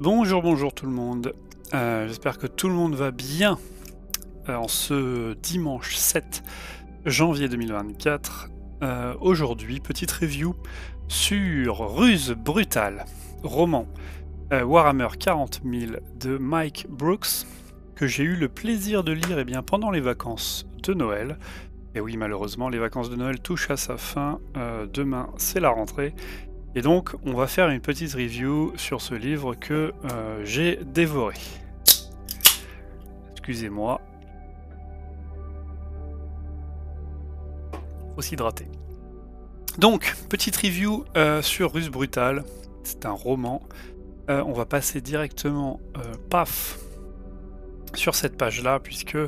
Bonjour, bonjour tout le monde. J'espère que tout le monde va bien en ce dimanche 7 janvier 2024. Aujourd'hui, petite review sur Ruse brutale, roman Warhammer 40 000 de Mike Brooks, que j'ai eu le plaisir de lire pendant les vacances de Noël. Et oui, malheureusement, les vacances de Noël touchent à sa fin. Demain, c'est la rentrée. Et donc, on va faire une petite review sur ce livre que j'ai dévoré. Excusez-moi. Faut s'hydrater. Donc, petite review sur Ruse brutale. C'est un roman. On va passer directement, paf, sur cette page-là, puisque,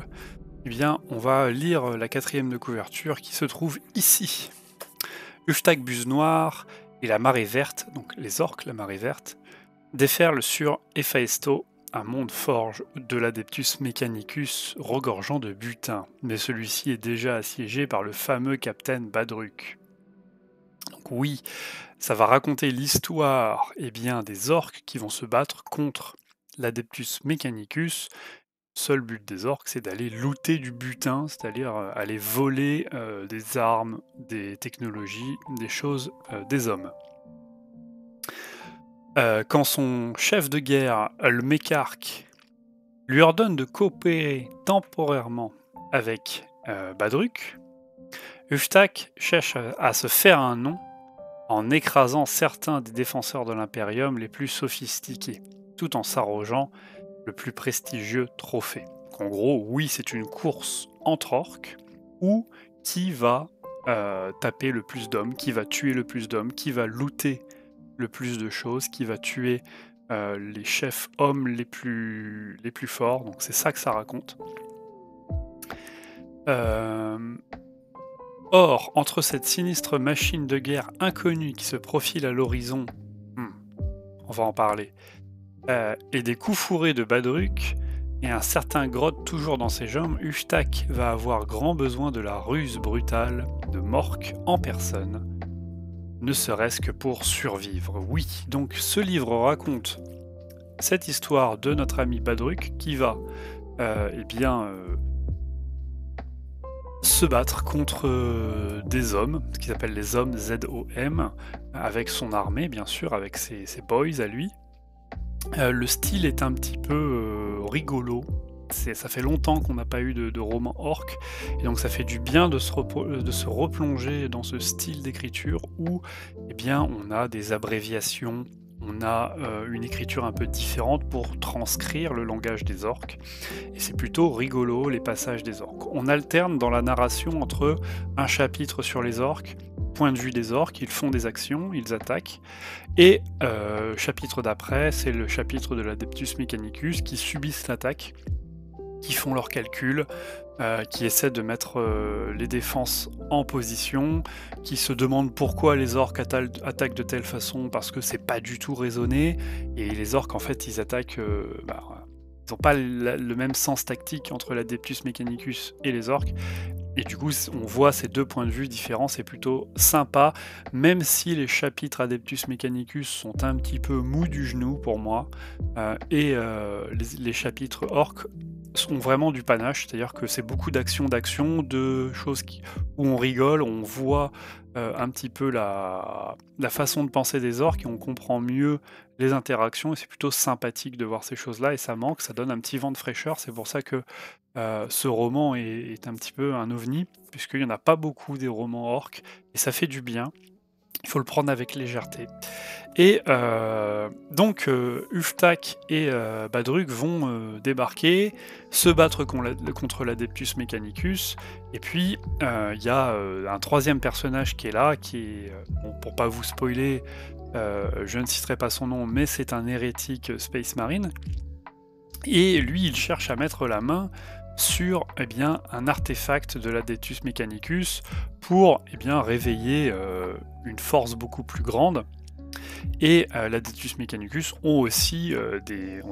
on va lire la 4e de couverture qui se trouve ici. Uftak Buse Noire et la marée verte, donc les orques, la marée verte, déferlent sur Héphaïsto, un monde forge de l'Adeptus Mechanicus regorgeant de butin, mais celui-ci est déjà assiégé par le fameux capitaine Badruk. Donc oui, ça va raconter l'histoire des orques qui vont se battre contre l'Adeptus Mechanicus. Seul but des orques, c'est d'aller looter du butin, c'est-à-dire aller voler des armes, des technologies, des choses des hommes. Quand son chef de guerre, le Mécarque, lui ordonne de coopérer temporairement avec Badruk, Uftak cherche à se faire un nom en écrasant certains des défenseurs de l'Imperium les plus sophistiqués, tout en s'arrogeant le plus prestigieux trophée. Donc, en gros, oui, c'est une course entre orques, où qui va taper le plus d'hommes, qui va tuer le plus d'hommes, qui va looter le plus de choses, qui va tuer les chefs hommes les plus forts. Donc c'est ça que ça raconte. Or, entre cette sinistre machine de guerre inconnue qui se profile à l'horizon, on va en parler, et des coups fourrés de Badruk, et un certain Grodd toujours dans ses jambes, Uftak va avoir grand besoin de la ruse brutale de Mork en personne, ne serait-ce que pour survivre. Oui, donc ce livre raconte cette histoire de notre ami Badruk qui va se battre contre des hommes, ce qu'ils appellent les hommes ZOM, avec son armée bien sûr, avec ses boys à lui. Le style est un petit peu rigolo. Ça fait longtemps qu'on n'a pas eu de roman orc, et donc ça fait du bien de se replonger dans ce style d'écriture où on a des abréviations, on a une écriture un peu différente pour transcrire le langage des orques, et c'est plutôt rigolo les passages des orques. On alterne dans la narration entre un chapitre sur les orques, point de vue des orques, ils font des actions, ils attaquent, et chapitre d'après, c'est le chapitre de l'Adeptus Mechanicus qui subissent l'attaque, qui font leurs calculs, qui essaient de mettre les défenses en position, qui se demandent pourquoi les orques attaquent de telle façon, parce que c'est pas du tout raisonné, et les orques en fait ils attaquent, ils n'ont pas le même sens tactique entre l'Adeptus Mechanicus et les orques, et du coup on voit ces deux points de vue différents, c'est plutôt sympa, même si les chapitres Adeptus Mechanicus sont un petit peu mous du genou pour moi, et les chapitres orques sont vraiment du panache, c'est-à-dire que c'est beaucoup d'action, de choses où on rigole, on voit un petit peu la façon de penser des orques et on comprend mieux les interactions, et c'est plutôt sympathique de voir ces choses-là, et ça manque, ça donne un petit vent de fraîcheur. C'est pour ça que ce roman est un petit peu un ovni, puisqu'il n'y en a pas beaucoup des romans orques, et ça fait du bien. Il faut le prendre avec légèreté. Et donc Uftak et Badruk vont débarquer, se battre contre l'Adeptus Mechanicus, et puis il y a un troisième personnage qui est là, pour pas vous spoiler, je ne citerai pas son nom, mais c'est un hérétique Space Marine, et lui il cherche à mettre la main sur un artefact de l'Adeptus Mechanicus pour réveiller une force beaucoup plus grande. Et l'Adeptus Mechanicus ont aussi des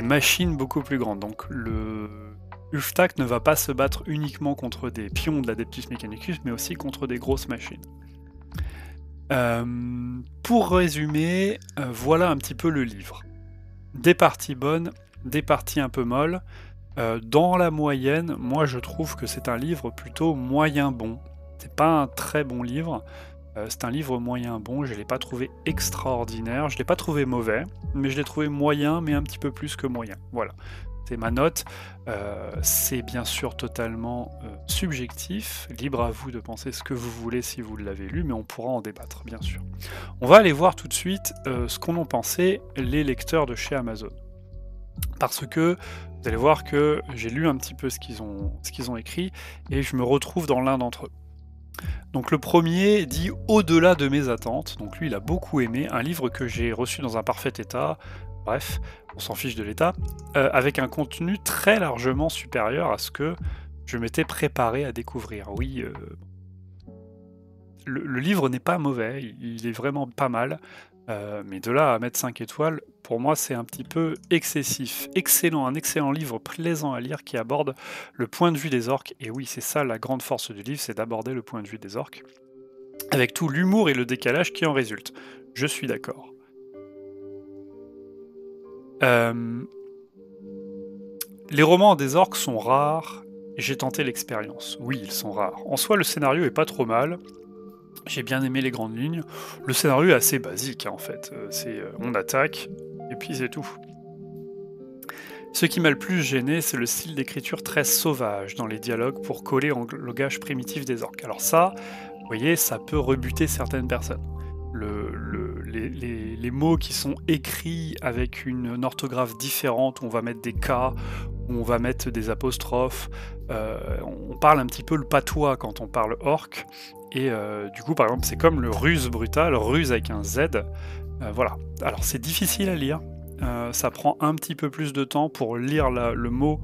machines beaucoup plus grandes. Donc le Uftak ne va pas se battre uniquement contre des pions de l'Adeptus Mechanicus, mais aussi contre des grosses machines. Pour résumer, voilà un petit peu le livre. Des parties bonnes, des parties un peu molles. Dans la moyenne, moi je trouve que c'est un livre plutôt moyen bon. C'est pas un très bon livre, c'est un livre moyen bon, je l'ai pas trouvé extraordinaire, je l'ai pas trouvé mauvais, mais je l'ai trouvé moyen, mais un petit peu plus que moyen. Voilà, c'est ma note. C'est bien sûr totalement subjectif, libre à vous de penser ce que vous voulez si vous l'avez lu, mais on pourra en débattre, bien sûr. On va aller voir tout de suite ce qu'en ont pensé les lecteurs de chez Amazon. Parce que vous allez voir que j'ai lu un petit peu ce qu'ils ont écrit, et je me retrouve dans l'un d'entre eux. Donc le premier dit au-delà de mes attentes, donc lui il a beaucoup aimé, un livre que j'ai reçu dans un parfait état, bref, on s'en fiche de l'état, avec un contenu très largement supérieur à ce que je m'étais préparé à découvrir. Oui, le livre n'est pas mauvais, il est vraiment pas mal, mais de là à mettre 5 étoiles, pour moi c'est un petit peu excessif. Excellent, un excellent livre plaisant à lire qui aborde le point de vue des orques, et oui c'est ça la grande force du livre, c'est d'aborder le point de vue des orques, avec tout l'humour et le décalage qui en résulte. Je suis d'accord. Les romans des orques sont rares, et j'ai tenté l'expérience. Oui, ils sont rares. En soi, le scénario est pas trop mal. J'ai bien aimé les grandes lignes. Le scénario est assez basique, hein, en fait. On attaque, et puis c'est tout. Ce qui m'a le plus gêné, c'est le style d'écriture très sauvage dans les dialogues pour coller au langage primitif des orques. Alors ça, vous voyez, ça peut rebuter certaines personnes. Les mots qui sont écrits avec une orthographe différente, où on va mettre des K, où on va mettre des apostrophes, on parle un petit peu le patois quand on parle orc, et du coup par exemple c'est comme le ruse brutal, ruse avec un Z, voilà. Alors c'est difficile à lire, ça prend un petit peu plus de temps pour lire le mot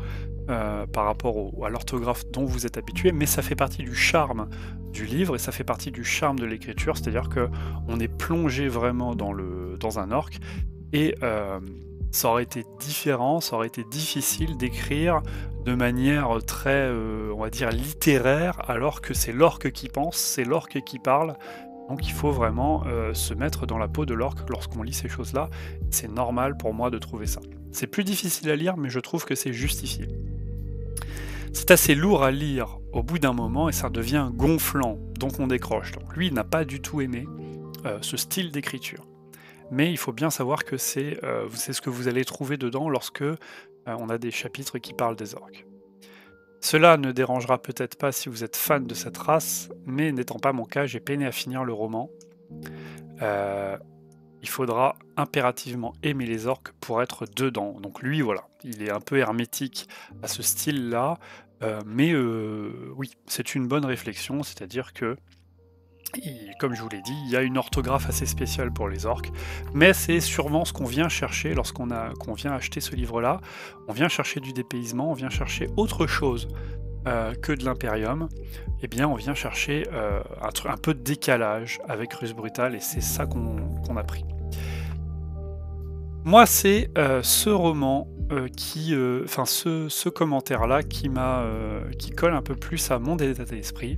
par rapport à l'orthographe dont vous êtes habitué, mais ça fait partie du charme du livre et ça fait partie du charme de l'écriture, c'est-à-dire qu'on est plongé vraiment dans un orc, et ça aurait été différent, ça aurait été difficile d'écrire de manière très, on va dire, littéraire, alors que c'est l'orque qui pense, c'est l'orque qui parle. Donc il faut vraiment se mettre dans la peau de l'orque lorsqu'on lit ces choses-là. C'est normal pour moi de trouver ça. C'est plus difficile à lire, mais je trouve que c'est justifié. C'est assez lourd à lire au bout d'un moment et ça devient gonflant, donc on décroche. Donc lui, il n'a pas du tout aimé ce style d'écriture. Mais il faut bien savoir que c'est ce que vous allez trouver dedans lorsque on a des chapitres qui parlent des orques. Cela ne dérangera peut-être pas si vous êtes fan de cette race, mais n'étant pas mon cas, j'ai peiné à finir le roman. Il faudra impérativement aimer les orques pour être dedans. Donc lui, voilà, il est un peu hermétique à ce style-là, mais oui, c'est une bonne réflexion, c'est-à-dire que, comme je vous l'ai dit, il y a une orthographe assez spéciale pour les orques, mais c'est sûrement ce qu'on vient chercher lorsqu'on vient acheter ce livre-là. On vient chercher du dépaysement, on vient chercher autre chose que de l'impérium. Eh bien, on vient chercher un peu de décalage avec Ruse Brutal, et c'est ça qu'on a pris. Moi, c'est ce roman ce commentaire-là qui colle un peu plus à mon état d'esprit.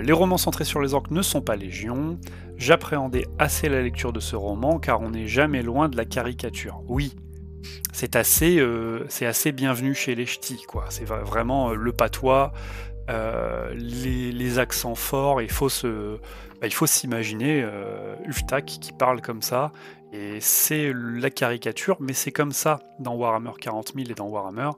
Les romans centrés sur les orques ne sont pas légion. J'appréhendais assez la lecture de ce roman car on n'est jamais loin de la caricature. Oui, c'est assez bienvenu chez les ch'tis, quoi. C'est vraiment le patois, les accents forts. Il faut s'imaginer Uftak qui parle comme ça, et c'est la caricature, mais c'est comme ça dans Warhammer 40 000 et dans Warhammer.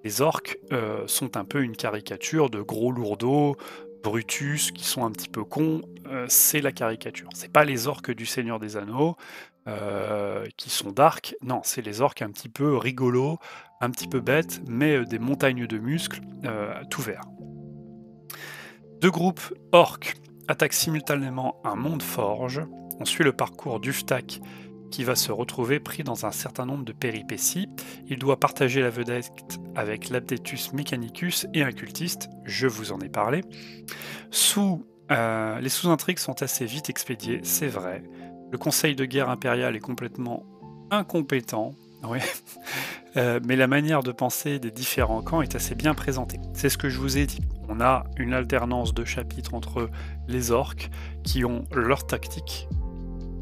Les orques sont un peu une caricature de gros lourdeaux, Brutus, qui sont un petit peu cons, c'est la caricature. C'est pas les orques du Seigneur des Anneaux, qui sont dark, non, c'est les orques un petit peu rigolos, un petit peu bêtes, mais des montagnes de muscles, tout vert. Deux groupes orques attaquent simultanément un monde forge. On suit le parcours d'Uftak, qui va se retrouver pris dans un certain nombre de péripéties. Il doit partager la vedette avec l'Abdetus Mechanicus et un cultiste, je vous en ai parlé. Les sous-intrigues sont assez vite expédiées, c'est vrai. Le conseil de guerre impérial est complètement incompétent, ouais. Mais la manière de penser des différents camps est assez bien présentée. C'est ce que je vous ai dit. on a une alternance de chapitres entre les orques qui ont leur tactique,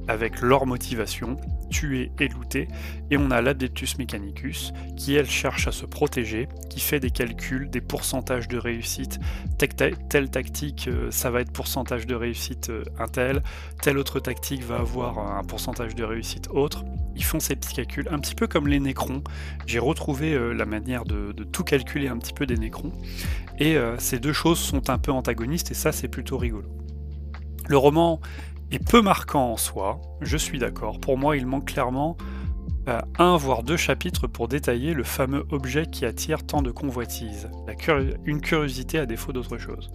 avec leur motivation, tuer et looter, et on a l'Adeptus Mechanicus, qui elle cherche à se protéger, qui fait des calculs, des pourcentages de réussite, telle tactique, ça va être pourcentage de réussite un tel, telle autre tactique va avoir un pourcentage de réussite autre. Ils font ces petits calculs, un petit peu comme les Nécrons. J'ai retrouvé la manière de tout calculer un petit peu des Nécrons, et ces deux choses sont un peu antagonistes, et ça c'est plutôt rigolo. Le roman est peu marquant en soi, je suis d'accord. Pour moi, il manque clairement un voire deux chapitres pour détailler le fameux objet qui attire tant de convoitises, une curiosité à défaut d'autre chose.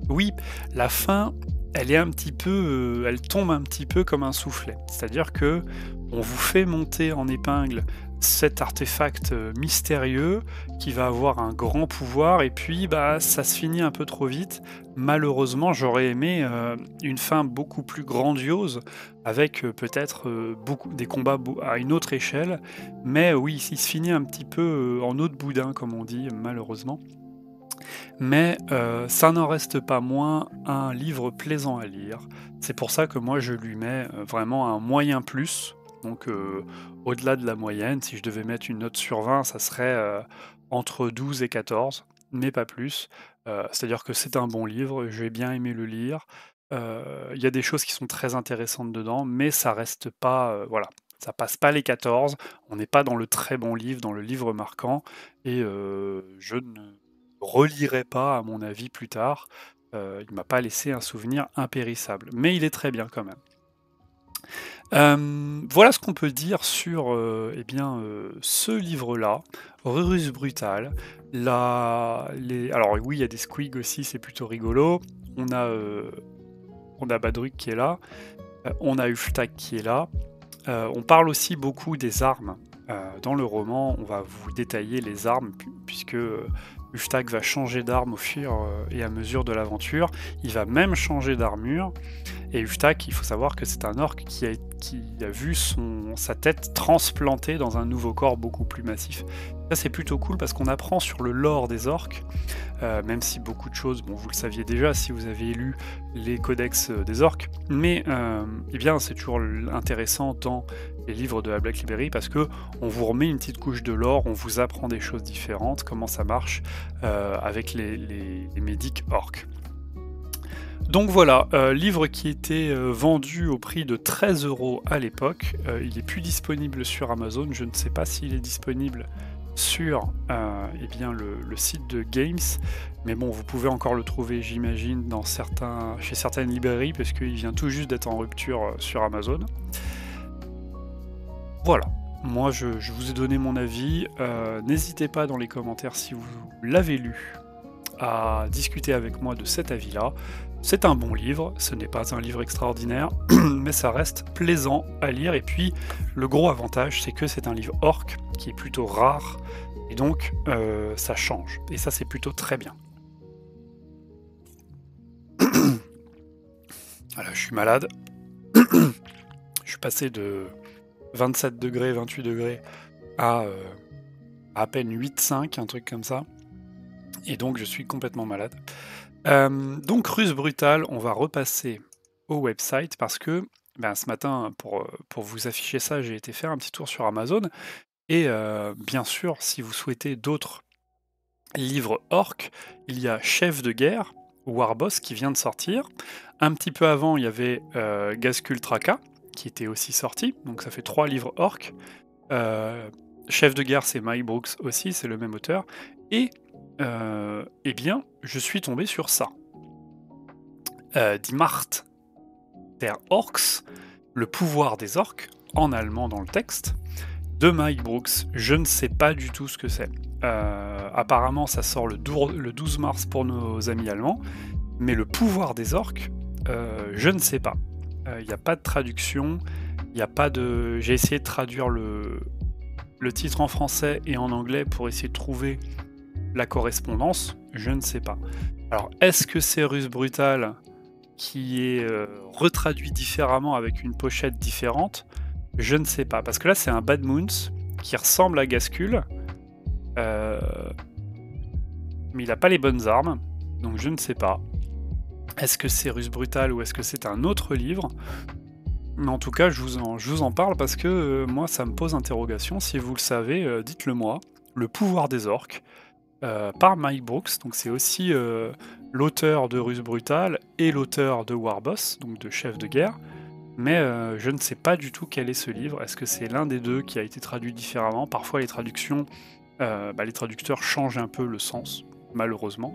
Oui, la fin, elle est un petit peu, elle tombe un petit peu comme un soufflet. C'est-à-dire que on vous fait monter en épingle cet artefact mystérieux qui va avoir un grand pouvoir, et puis bah ça se finit un peu trop vite. Malheureusement, j'aurais aimé une fin beaucoup plus grandiose, avec peut-être des combats à une autre échelle, mais oui, il se finit un petit peu en eau de boudin, comme on dit, malheureusement. Mais ça n'en reste pas moins un livre plaisant à lire. C'est pour ça que moi je lui mets vraiment un moyen plus. Donc au-delà de la moyenne, si je devais mettre une note sur 20, ça serait entre 12 et 14, mais pas plus. C'est-à-dire que c'est un bon livre, j'ai bien aimé le lire. Il y a des choses qui sont très intéressantes dedans, mais ça reste pas... voilà, ça passe pas les 14, on n'est pas dans le très bon livre, dans le livre marquant, et je ne relirai pas, à mon avis, plus tard. Il m'a pas laissé un souvenir impérissable, mais il est très bien quand même. Voilà ce qu'on peut dire sur ce livre-là, Rurus Brutal. Alors oui, il y a des squigs aussi, c'est plutôt rigolo. On a Badruk qui est là, on a Ulftag qui est là. On parle aussi beaucoup des armes. Dans le roman, on va vous détailler les armes, puisque Ulftag va changer d'arme au fur et à mesure de l'aventure. Il va même changer d'armure. Et Ulftag, il faut savoir que c'est un orc qui a vu sa tête transplantée dans un nouveau corps beaucoup plus massif. Ça, c'est plutôt cool parce qu'on apprend sur le lore des orcs, même si beaucoup de choses, bon, vous le saviez déjà si vous avez lu les codex des orcs, mais eh bien, c'est toujours intéressant dans les livres de la Black Library parce que on vous remet une petite couche de lore, on vous apprend des choses différentes, comment ça marche avec les médics orcs. Donc voilà, livre qui était vendu au prix de 13 € à l'époque. Il est plus disponible sur Amazon. Je ne sais pas s'il est disponible sur le site de Games, mais bon, vous pouvez encore le trouver, j'imagine, chez certaines librairies, parce qu'il vient tout juste d'être en rupture sur Amazon. Voilà, moi je vous ai donné mon avis. N'hésitez pas dans les commentaires, si vous l'avez lu, à discuter avec moi de cet avis-là. C'est un bon livre, ce n'est pas un livre extraordinaire, mais ça reste plaisant à lire, et puis le gros avantage, c'est que c'est un livre orc, qui est plutôt rare, et donc ça change, et ça c'est plutôt très bien. Voilà, je suis malade, je suis passé de 27 degrés, 28 degrés à peine 8,5, un truc comme ça, et donc je suis complètement malade. Donc Rurus Brutal, on va repasser au website parce que ce matin, pour vous afficher ça, j'ai été faire un petit tour sur Amazon, et bien sûr, si vous souhaitez d'autres livres orques, il y a Chef de guerre, Warboss, qui vient de sortir. Un petit peu avant, il y avait Ghazghkull Traka, qui était aussi sorti, donc ça fait 3 livres orques. Chef de guerre, c'est Mike Brooks aussi, c'est le même auteur, et eh bien, je suis tombé sur ça. Die Macht der Orks, le pouvoir des orques, en allemand dans le texte, de Mike Brooks. Je ne sais pas du tout ce que c'est. Apparemment, ça sort le 12 mars pour nos amis allemands, mais le pouvoir des orques, je ne sais pas. Il n'y a pas de traduction, il n'y a pas de... J'ai essayé de traduire le titre en français et en anglais pour essayer de trouver la correspondance, je ne sais pas. Alors, est-ce que c'est Rurus Brutal qui est retraduit différemment avec une pochette différente? Je ne sais pas, parce que là c'est un Bad Moons qui ressemble à Ghazghkull, mais il n'a pas les bonnes armes, donc je ne sais pas. Est-ce que c'est Russe Brutale ou est-ce que c'est un autre livre? Mais en tout cas, je vous en parle parce que moi, ça me pose interrogation. Si vous le savez, dites-le moi. Le pouvoir des orques, par Mike Brooks. Donc c'est aussi l'auteur de Russe Brutale et l'auteur de Warboss, donc de Chef de guerre. Mais je ne sais pas du tout quel est ce livre. Est-ce que c'est l'un des deux qui a été traduit différemment? Parfois les traductions, les traducteurs changent un peu le sens, malheureusement.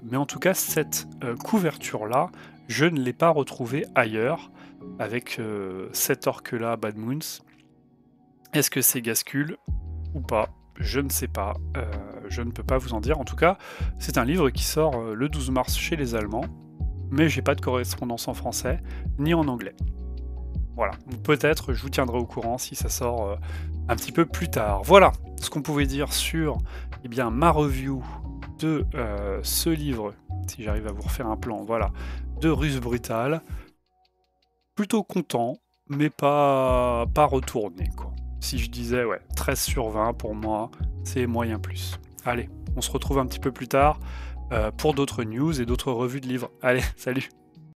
Mais en tout cas, cette couverture-là, je ne l'ai pas retrouvée ailleurs, avec cet orque-là, Bad Moons. Est-ce que c'est Gascule ou pas? Je ne sais pas, je ne peux pas vous en dire. En tout cas, c'est un livre qui sort le 12 mars chez les Allemands, mais j'ai pas de correspondance en français, ni en anglais. Voilà, donc peut-être je vous tiendrai au courant si ça sort un petit peu plus tard. Voilà ce qu'on pouvait dire sur ma review de ce livre, si j'arrive à vous refaire un plan, voilà, de Russe Brutale. Plutôt content, mais pas retourné, quoi. Si je disais, ouais, 13 sur 20 pour moi, c'est moyen plus. Allez, on se retrouve un petit peu plus tard pour d'autres news et d'autres revues de livres. Allez, salut!